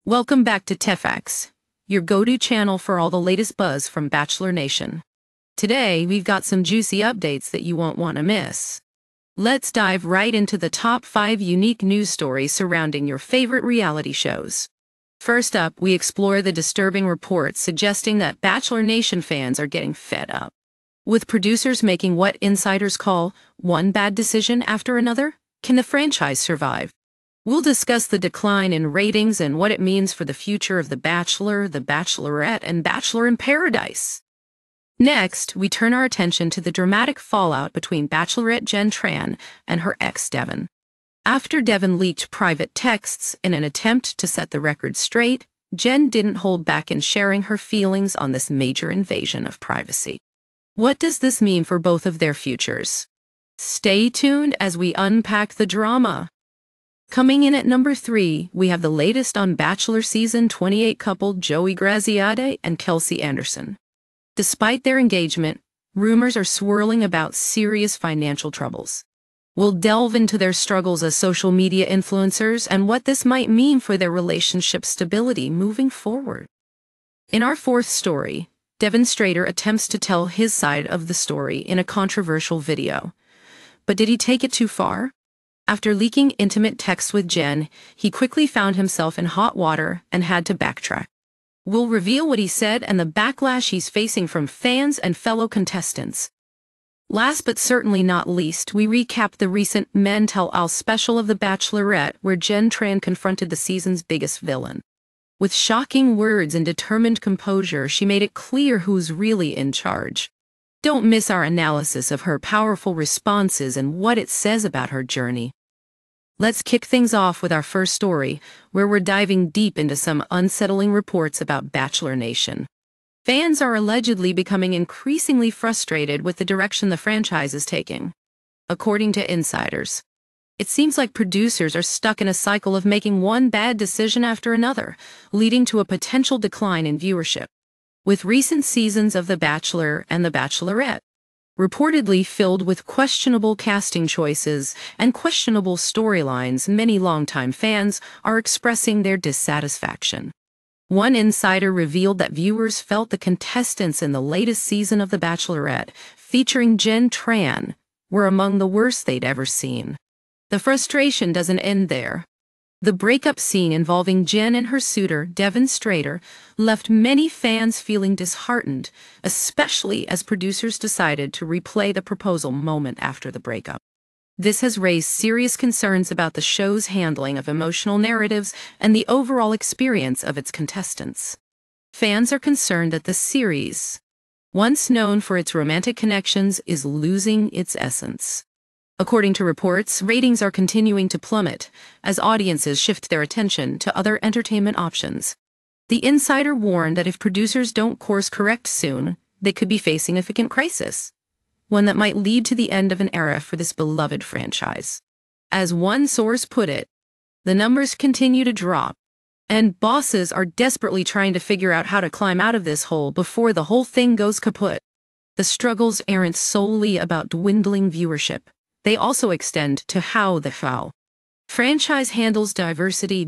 Welcome back to Tefax, your go-to channel for all the latest buzz from Bachelor Nation. Today, we've got some juicy updates that you won't want to miss. Let's dive right into the top 5 unique news stories surrounding your favorite reality shows. First up, we explore the disturbing reports suggesting that Bachelor Nation fans are getting fed up, with producers making what insiders call one bad decision after another. Can the franchise survive? We'll discuss the decline in ratings and what it means for the future of The Bachelor, The Bachelorette, and Bachelor in Paradise. Next, we turn our attention to the dramatic fallout between Bachelorette Jenn Tran and her ex Devin. After Devin leaked private texts in an attempt to set the record straight, Jenn didn't hold back in sharing her feelings on this major invasion of privacy. What does this mean for both of their futures? Stay tuned as we unpack the drama. Coming in at number 3, we have the latest on Bachelor Season 28 couple Joey Graziadei and Kelsey Anderson. Despite their engagement, rumors are swirling about serious financial troubles. We'll delve into their struggles as social media influencers and what this might mean for their relationship stability moving forward. In our 4th story, Devin Strader attempts to tell his side of the story in a controversial video. But did he take it too far? After leaking intimate texts with Jenn, he quickly found himself in hot water and had to backtrack. We'll reveal what he said and the backlash he's facing from fans and fellow contestants. Last but certainly not least, we recap the recent Men Tell All special of The Bachelorette, where Jenn Tran confronted the season's biggest villain. With shocking words and determined composure, she made it clear who's really in charge. Don't miss our analysis of her powerful responses and what it says about her journey. Let's kick things off with our first story, where we're diving deep into some unsettling reports about Bachelor Nation. Fans are allegedly becoming increasingly frustrated with the direction the franchise is taking. According to insiders, it seems like producers are stuck in a cycle of making one bad decision after another, leading to a potential decline in viewership. With recent seasons of The Bachelor and The Bachelorette reportedly filled with questionable casting choices and questionable storylines, many longtime fans are expressing their dissatisfaction. One insider revealed that viewers felt the contestants in the latest season of The Bachelorette, featuring Jenn Tran, were among the worst they'd ever seen. The frustration doesn't end there. The breakup scene involving Jenn and her suitor, Devin Strader, left many fans feeling disheartened, especially as producers decided to replay the proposal moment after the breakup. This has raised serious concerns about the show's handling of emotional narratives and the overall experience of its contestants. Fans are concerned that the series, once known for its romantic connections, is losing its essence. According to reports, ratings are continuing to plummet as audiences shift their attention to other entertainment options. The insider warned that if producers don't course correct soon, they could be facing a significant crisis, one that might lead to the end of an era for this beloved franchise. As one source put it, the numbers continue to drop, and bosses are desperately trying to figure out how to climb out of this hole before the whole thing goes kaput. The struggles aren't solely about dwindling viewership. They also extend to how the franchise handles diversity.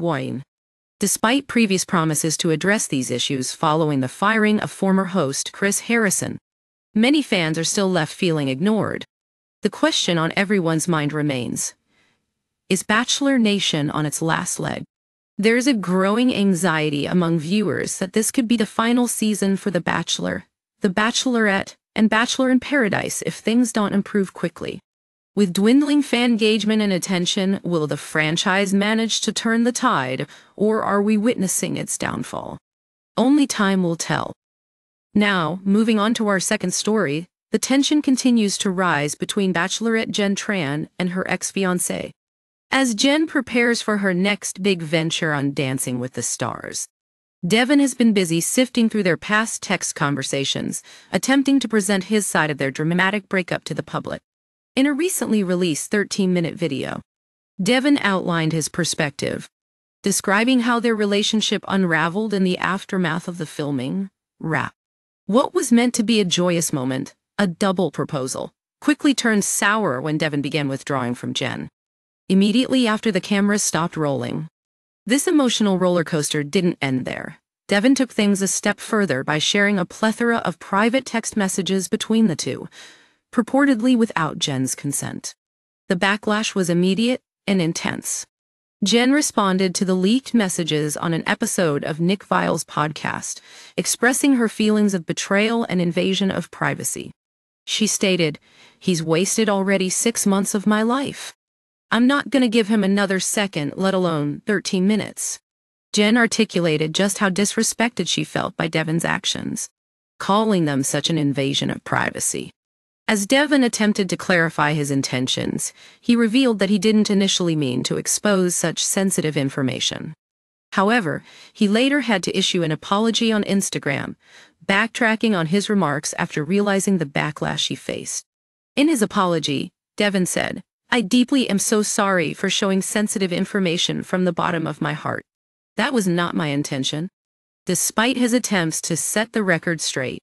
Despite previous promises to address these issues following the firing of former host Chris Harrison, many fans are still left feeling ignored. The question on everyone's mind remains: is Bachelor Nation on its last leg? There's a growing anxiety among viewers that this could be the final season for The Bachelor, The Bachelorette, and Bachelor in Paradise if things don't improve quickly. With dwindling fan engagement and attention, will the franchise manage to turn the tide, or are we witnessing its downfall? Only time will tell. Now, moving on to our second story, the tension continues to rise between Bachelorette Jenn Tran and her ex-fiancé, as Jenn prepares for her next big venture on Dancing with the Stars. Devin has been busy sifting through their past text conversations, attempting to present his side of their dramatic breakup to the public. In a recently released 13-minute video, Devin outlined his perspective, describing how their relationship unraveled in the aftermath of the filming wrap. What was meant to be a joyous moment, a double proposal, quickly turned sour when Devin began withdrawing from Jenn. Immediately after the cameras stopped rolling, This emotional roller coaster didn't end there. Devin took things a step further by sharing a plethora of private text messages between the two, purportedly without Jen's consent. The backlash was immediate and intense. Jenn responded to the leaked messages on an episode of Nick Viall's podcast, expressing her feelings of betrayal and invasion of privacy. She stated, "He's wasted already 6 months of my life. I'm not going to give him another second, let alone 13 minutes. Jenn articulated just how disrespected she felt by Devin's actions, calling them such an invasion of privacy. As Devin attempted to clarify his intentions, he revealed that he didn't initially mean to expose such sensitive information. However, he later had to issue an apology on Instagram, backtracking on his remarks after realizing the backlash he faced. In his apology, Devin said, "I deeply am so sorry for showing sensitive information from the bottom of my heart. That was not my intention." Despite his attempts to set the record straight,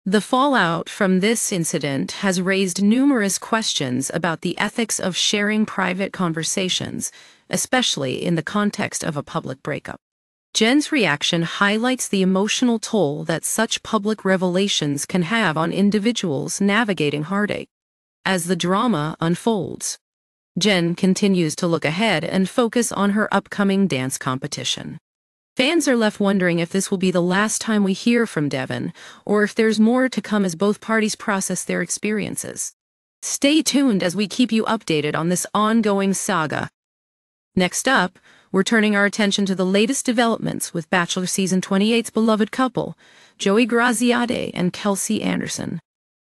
the fallout from this incident has raised numerous questions about the ethics of sharing private conversations, especially in the context of a public breakup. Jen's reaction highlights the emotional toll that such public revelations can have on individuals navigating heartache. As the drama unfolds, Jenn continues to look ahead and focus on her upcoming dance competition. Fans are left wondering if this will be the last time we hear from Devin, or if there's more to come as both parties process their experiences. Stay tuned as we keep you updated on this ongoing saga. Next up, we're turning our attention to the latest developments with Bachelor Season 28's beloved couple, Joey Graziadei and Kelsey Anderson.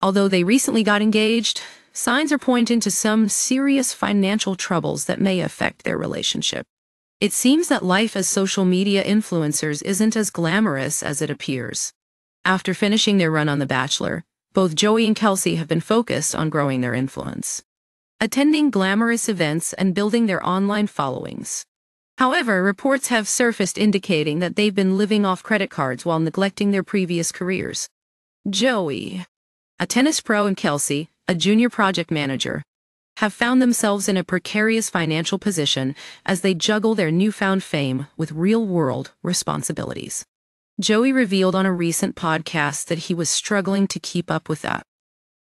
Although they recently got engaged, signs are pointing to some serious financial troubles that may affect their relationship. It seems that life as social media influencers isn't as glamorous as it appears. After finishing their run on The Bachelor, both Joey and Kelsey have been focused on growing their influence, attending glamorous events and building their online followings. However, reports have surfaced indicating that they've been living off credit cards while neglecting their previous careers. Joey, a tennis pro, and Kelsey, a junior project manager, have found themselves in a precarious financial position as they juggle their newfound fame with real-world responsibilities. Joey revealed on a recent podcast that he was struggling to keep up with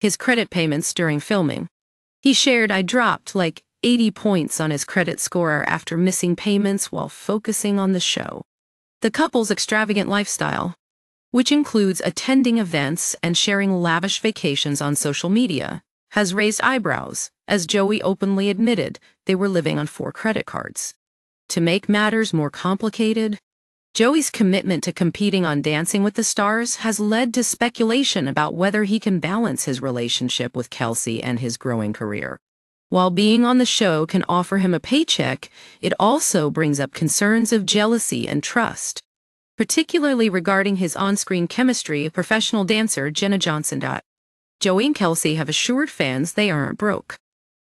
his credit payments during filming. He shared, "I dropped like 80 points on his credit score after missing payments while focusing on the show." The couple's extravagant lifestyle, which includes attending events and sharing lavish vacations on social media, has raised eyebrows, as Joey openly admitted they were living on 4 credit cards. To make matters more complicated, Joey's commitment to competing on Dancing with the Stars has led to speculation about whether he can balance his relationship with Kelsey and his growing career. While being on the show can offer him a paycheck, it also brings up concerns of jealousy and trust, particularly regarding his on-screen chemistry with professional dancer Jenna Johnson. Joey and Kelsey have assured fans they aren't broke,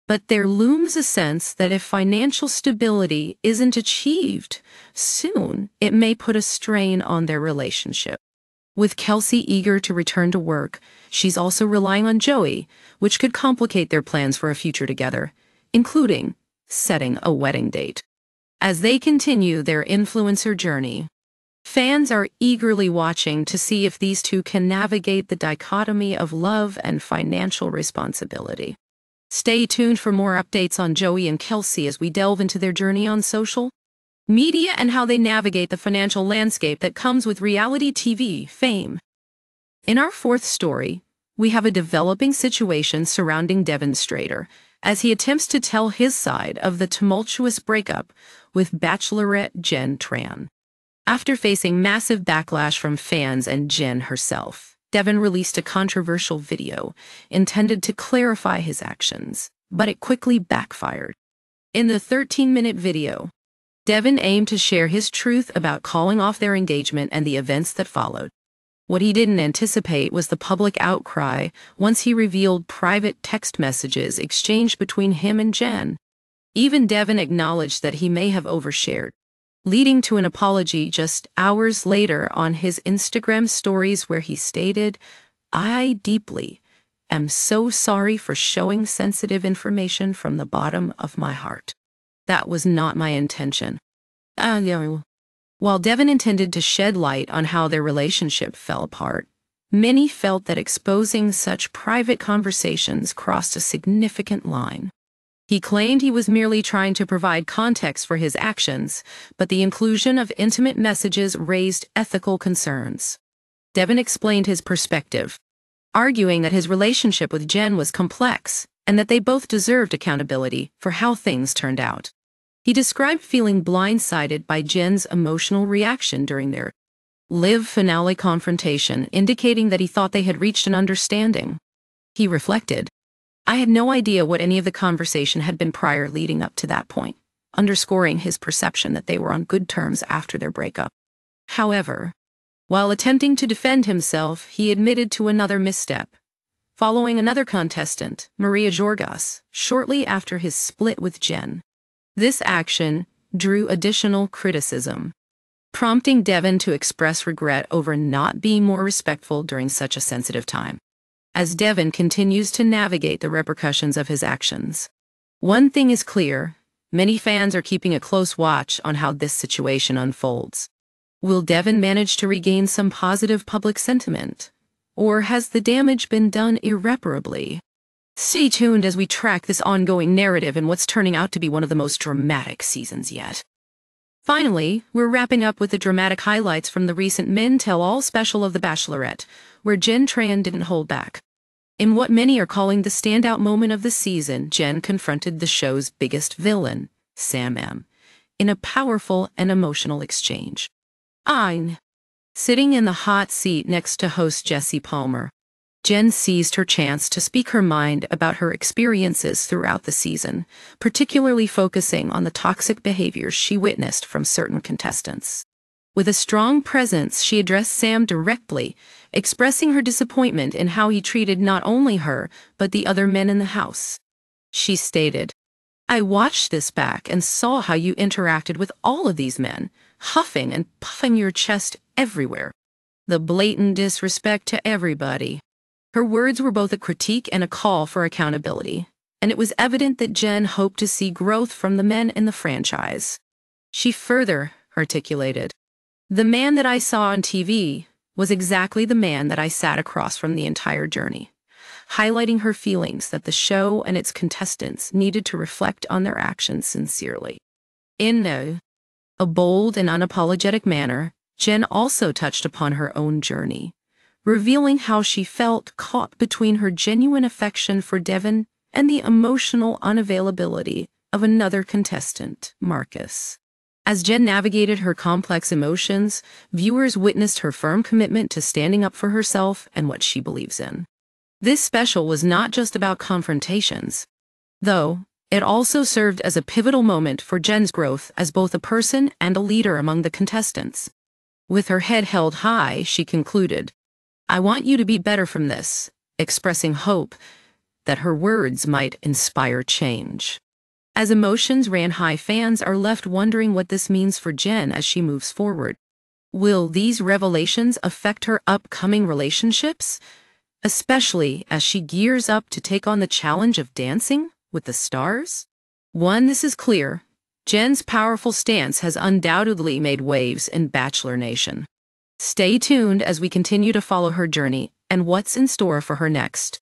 but there looms a sense that if financial stability isn't achieved soon, it may put a strain on their relationship. With Kelsey eager to return to work, she's also relying on Joey, which could complicate their plans for a future together, including setting a wedding date. As they continue their influencer journey, fans are eagerly watching to see if these two can navigate the dichotomy of love and financial responsibility. Stay tuned for more updates on Joey and Kelsey as we delve into their journey on social media and how they navigate the financial landscape that comes with reality TV fame. In our fourth story, we have a developing situation surrounding Devin Strader as he attempts to tell his side of the tumultuous breakup with Bachelorette Jenn Tran. After facing massive backlash from fans and Jenn herself, Devin released a controversial video intended to clarify his actions, but it quickly backfired. In the 13-minute video, Devin aimed to share his truth about calling off their engagement and the events that followed. What he didn't anticipate was the public outcry once he revealed private text messages exchanged between him and Jenn. Even Devin acknowledged that he may have overshared, leading to an apology just hours later on his Instagram stories where he stated, "I deeply am so sorry for showing sensitive information from the bottom of my heart. That was not my intention." Yeah. While Devin intended to shed light on how their relationship fell apart, many felt that exposing such private conversations crossed a significant line. He claimed he was merely trying to provide context for his actions, but the inclusion of intimate messages raised ethical concerns. Devin explained his perspective, arguing that his relationship with Jenn was complex and that they both deserved accountability for how things turned out. He described feeling blindsided by Jenn's emotional reaction during their live finale confrontation, indicating that he thought they had reached an understanding. He reflected, "I had no idea what any of the conversation had been prior leading up to that point," underscoring his perception that they were on good terms after their breakup. However, while attempting to defend himself, he admitted to another misstep, following another contestant, Maria Jorgas, shortly after his split with Jenn. This action drew additional criticism, prompting Devin to express regret over not being more respectful during such a sensitive time. As Devin continues to navigate the repercussions of his actions, one thing is clear: many fans are keeping a close watch on how this situation unfolds. Will Devin manage to regain some positive public sentiment, or has the damage been done irreparably? Stay tuned as we track this ongoing narrative in what's turning out to be one of the most dramatic seasons yet. Finally, we're wrapping up with the dramatic highlights from the recent Men Tell All special of The Bachelorette, where Jenn Tran didn't hold back. In what many are calling the standout moment of the season, Jenn confronted the show's biggest villain, Sam M., in a powerful and emotional exchange. Sitting in the hot seat next to host Jesse Palmer, Jenn seized her chance to speak her mind about her experiences throughout the season, particularly focusing on the toxic behaviors she witnessed from certain contestants. With a strong presence, she addressed Sam directly, expressing her disappointment in how he treated not only her, but the other men in the house. She stated, "I watched this back and saw how you interacted with all of these men, huffing and puffing your chest everywhere. The blatant disrespect to everybody." Her words were both a critique and a call for accountability, and it was evident that Jenn hoped to see growth from the men in the franchise. She further articulated, "The man that I saw on TV was exactly the man that I sat across from the entire journey," highlighting her feelings that the show and its contestants needed to reflect on their actions sincerely. In a bold and unapologetic manner, Jenn also touched upon her own journey, revealing how she felt caught between her genuine affection for Devin and the emotional unavailability of another contestant, Marcus. As Jenn navigated her complex emotions, viewers witnessed her firm commitment to standing up for herself and what she believes in. This special was not just about confrontations, though it also served as a pivotal moment for Jenn's growth as both a person and a leader among the contestants. With her head held high, she concluded, "I want you to be better from this," expressing hope that her words might inspire change. As emotions ran high, fans are left wondering what this means for Jenn as she moves forward. Will these revelations affect her upcoming relationships, especially as she gears up to take on the challenge of dancing with the stars? This is clear: Jenn's powerful stance has undoubtedly made waves in Bachelor Nation. Stay tuned as we continue to follow her journey and what's in store for her next.